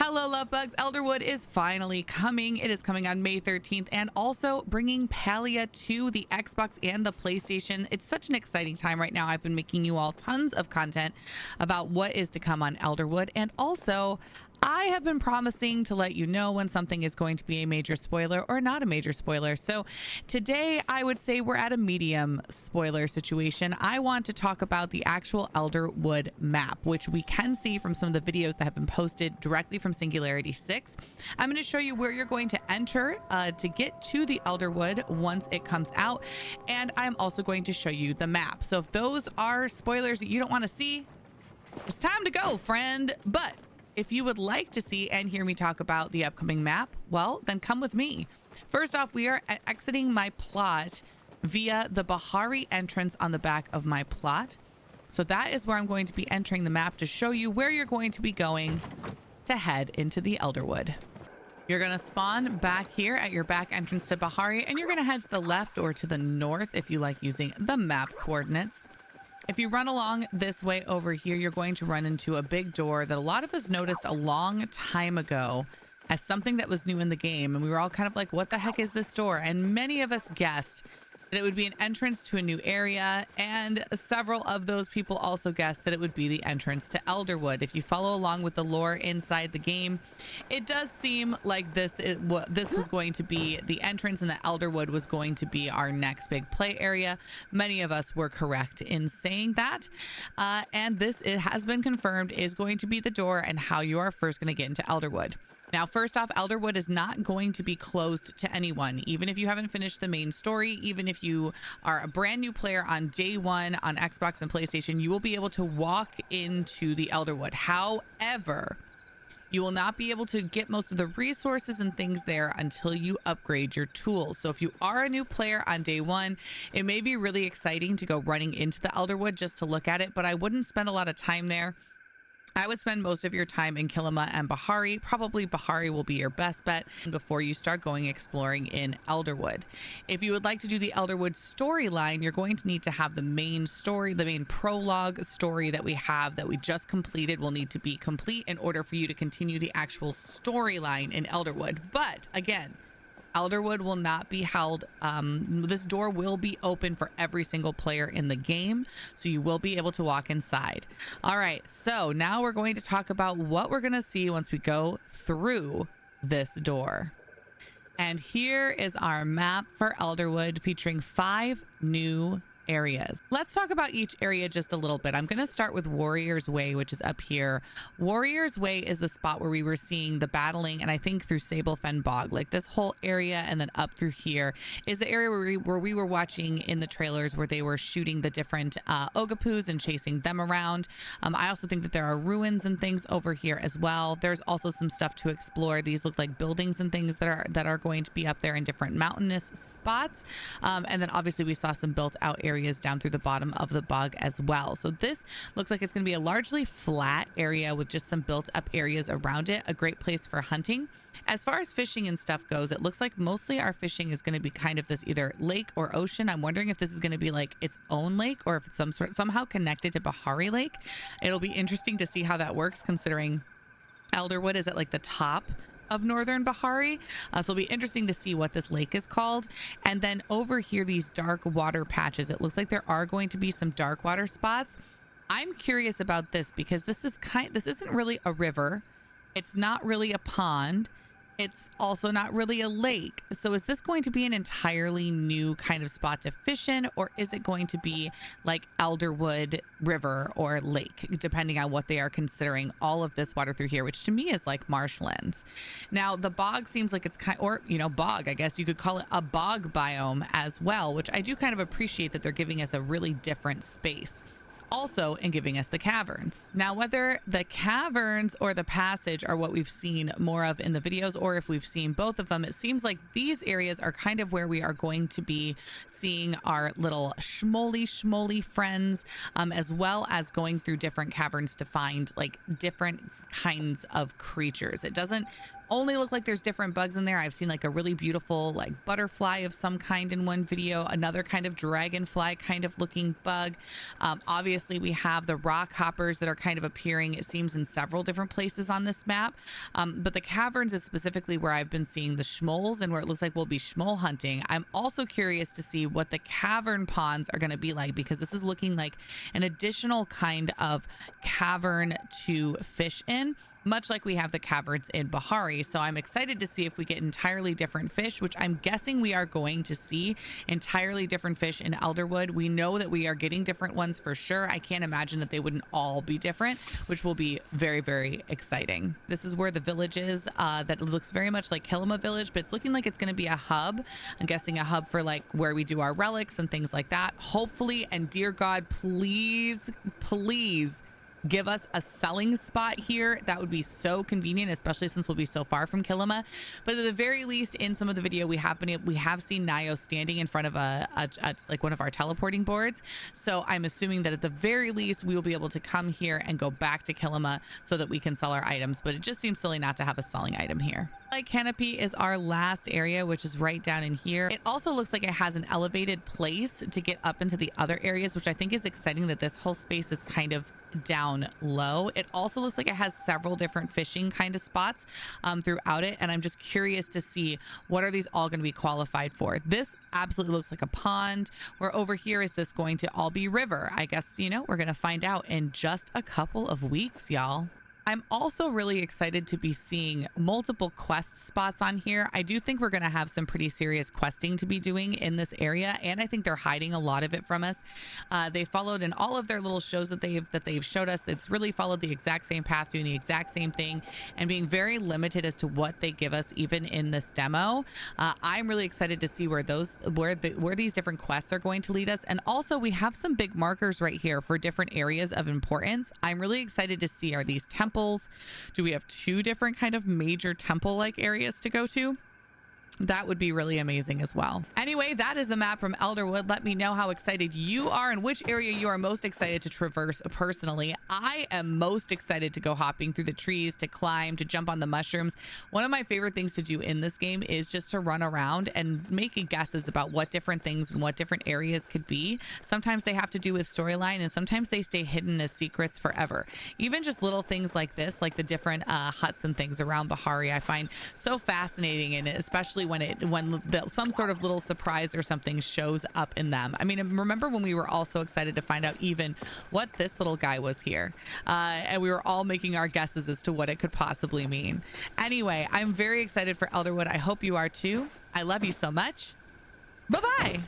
Hello, love bugs. Elderwood is finally coming. It is coming on May 13th and also bringing Palia to the Xbox and the PlayStation. It's such an exciting time right now. I've been making you all tons of content about what is to come on Elderwood, and also I have been promising to let you know when something is going to be a major spoiler or not a major spoiler. So today I would say we're at a medium spoiler situation. I want to talk about the actual Elderwood map, which we can see from some of the videos that have been posted directly from Singularity 6. I'm going to show you where you're going to enter to get to the Elderwood once it comes out. And I'm also going to show you the map. So if those are spoilers that you don't want to see, it's time to go, friend. But if you would like to see and hear me talk about the upcoming map, well, then come with me. First off, we are exiting my plot via the Bahari entrance on the back of my plot. So that is where I'm going to be entering the map to show you where you're going to be going to head into the Elderwood. You're going to spawn back here at your back entrance to Bahari, and you're going to head to the left or to the north if you like using the map coordinates. If you run along this way over here, you're going to run into a big door that a lot of us noticed a long time ago as something that was new in the game. And we were all kind of like, what the heck is this door? And many of us guessed that it would be an entrance to a new area. And several of those people also guessed that it would be the entrance to Elderwood. If you follow along with the lore inside the game, it does seem like this was going to be the entrance, and the Elderwood was going to be our next big play area. Many of us were correct in saying that. And this, it has been confirmed, is going to be the door and how you are first going to get into Elderwood. Now, first off, Elderwood is not going to be closed to anyone, even if you haven't finished the main story, even if you are a brand new player on day one on Xbox and PlayStation, you will be able to walk into the Elderwood. However, you will not be able to get most of the resources and things there until you upgrade your tools. So if you are a new player on day one, it may be really exciting to go running into the Elderwood just to look at it, but I wouldn't spend a lot of time there. I would spend most of your time in Kilima and Bahari. Probably Bahari will be your best bet before you start going exploring in Elderwood. If you would like to do the Elderwood storyline, you're going to need to have the main story, the main prologue story that we have that we just completed will need to be complete in order for you to continue the actual storyline in Elderwood. But again, Elderwood will not be held. This door will be open for every single player in the game, so you will be able to walk inside. All right, so now we're going to talk about what we're going to see once we go through this door. And here is our map for Elderwood, featuring 5 new areas. Let's talk about each area just a little bit. I'm going to start with Warrior's Way, which is up here. Warrior's Way is the spot where we were seeing the battling, and I think through Sablefen Bog, like this whole area, and then up through here is the area where we were watching in the trailers where they were shooting the different Ogapus and chasing them around. I also think that there are ruins and things over here as well. There's also some stuff to explore. These look like buildings and things that are going to be up there in different mountainous spots. And then obviously we saw some built out areas down through the bottom of the bog as well. So this looks like it's going to be a largely flat area with just some built up areas around it. A great place for hunting. As far as fishing and stuff goes, it looks like mostly our fishing is going to be kind of this either lake or ocean. I'm wondering if this is going to be like its own lake or if it's somehow connected to Bahari Lake. It'll be interesting to see how that works, considering Elderwood is at like the top of northern Bahari. So it'll be interesting to see what this lake is called. And then over here, these dark water patches, it looks like there are going to be some dark water spots. I'm curious about this because this isn't really a river. It's not really a pond. It's also not really a lake. So is this going to be an entirely new kind of spot to fish in, or is it going to be like Elderwood River or lake, depending on what they are considering all of this water through here, which to me is like marshlands. Now, the bog seems like it's bog, I guess you could call it a bog biome as well, which I do kind of appreciate that they're giving us a really different space. Also in giving us the caverns. Now, whether the caverns or the passage are what we've seen more of in the videos, or if we've seen both of them, it seems like these areas are kind of where we are going to be seeing our little schmoly friends, as well as going through different caverns to find like different kinds of creatures. It doesn't only look like there's different bugs in there. I've seen like a really beautiful like butterfly of some kind in one video, another kind of dragonfly kind of looking bug. Obviously we have the rock hoppers that are kind of appearing, it seems, in several different places on this map. But the caverns is specifically where I've been seeing the schmoles and where it looks like we'll be schmole hunting. I'm also curious to see what the cavern ponds are going to be like, because this is looking like an additional kind of cavern to fish in, much like we have the caverns in Bahari. So I'm excited to see if we get entirely different fish, which I'm guessing we are going to see entirely different fish in Elderwood. We know that we are getting different ones for sure. I can't imagine that they wouldn't all be different, which will be very, very exciting. This is where the village is. That looks very much like Kilima village, but it's looking like it's going to be a hub. I'm guessing a hub for like where we do our relics and things like that. Hopefully, and dear God, please, please give us a selling spot here. That would be so convenient, especially since we'll be so far from Kilima. But at the very least, in some of the video, we have seen Nayo standing in front of a like one of our teleporting boards. So I'm assuming that at the very least, we will be able to come here and go back to Kilima so that we can sell our items. But it just seems silly not to have a selling item here. Like canopy is our last area, which is right down in here. It also looks like it has an elevated place to get up into the other areas, which I think is exciting that this whole space is kind of down low. It also looks like it has several different fishing kind of spots throughout it, and I'm just curious to see what are these all going to be qualified for. This absolutely looks like a pond, where over here is this going to all be river? I guess, you know, we're going to find out in just a couple of weeks, y'all. I'm also really excited to be seeing multiple quest spots on here. I do think we're going to have some pretty serious questing to be doing in this area, and I think they're hiding a lot of it from us. They followed in all of their little shows that they've showed us. It's really followed the exact same path, doing the exact same thing, and being very limited as to what they give us even in this demo. I'm really excited to see where these different quests are going to lead us. And also we have some big markers right here for different areas of importance. I'm really excited to see, are these temples? Do we have two different kind of major temple-like areas to go to? That would be really amazing as well. Anyway, that is the map from Elderwood. Let me know how excited you are and which area you are most excited to traverse personally. I am most excited to go hopping through the trees, to climb, to jump on the mushrooms. One of my favorite things to do in this game is just to run around and making guesses about what different things and what different areas could be. Sometimes they have to do with storyline, and sometimes they stay hidden as secrets forever. Even just little things like this, like the different huts and things around Bahari, I find so fascinating, and especially when some sort of little surprise or something shows up in them. I mean, remember when we were all so excited to find out even what this little guy was here, and we were all making our guesses as to what it could possibly mean. Anyway, I'm very excited for Elderwood. I hope you are too. I love you so much. Bye-bye.